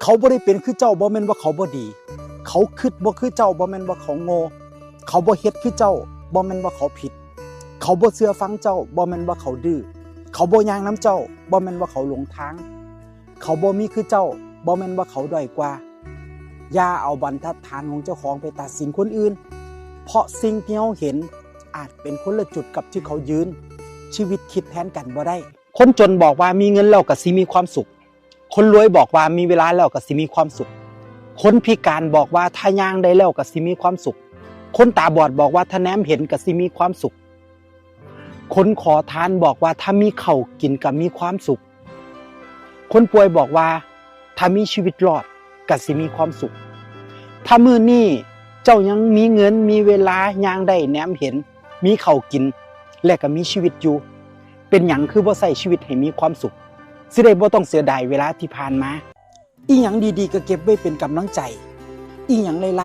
เขาบ่ได้เป็นคือเจ้าบ่แม่นว่าเขาบ่ดีเขาคิดบ่คือเจ้าบ่แม่นว่าเขาโง่เขาบ่เฮ็ดคือเจ้าบ่แม่นว่าเขาผิดเขาบ่เชื่อฟังเจ้าบ่แม่นว่าเขาดื้อเขาบ่ย่างน้ำเจ้าบ่แม่นว่าเขาหลงทางเขาบ่มีคือเจ้าบ่แม่นว่าเขาด้อยกว่าอย่าเอาบรรทัดฐานของเจ้าของไปตัดสินคนอื่นเพราะสิ่งที่เราเห็นอาจเป็นคนละจุดกับที่เขายืนชีวิตคิดแทนกันบ่ได้คนจนบอกว่ามีเงินแล้วก็สิมีความสุขคนรวยบอกว่ามีเวลาแล้วก็สิมีความสุขคนพิการบอกว่าถ้าย่างได้แล้วก็สิมีความสุขคนตาบอดบอกว่าถ้าแนมเห็นก็สิมีความสุขคนขอทานบอกว่าถ้ามีข้าวกินก็มีความสุขคนป่วยบอกว่าถ้ามีชีวิตรอดก็สิมีความสุขถ้ามื้อนี้เจ้ายังมีเงินมีเวลาย่างได้แนมเห็นมีข้าวกินและก็มีชีวิตอยู่เป็นหยังคือบ่ใช้ชีวิตให้มีความสุขสิได้บ่ต้องเสียดายเวลาที่ผ่านมาอีหยังดีๆก็เก็บไว้เป็นกำลังใจอีหยังไร้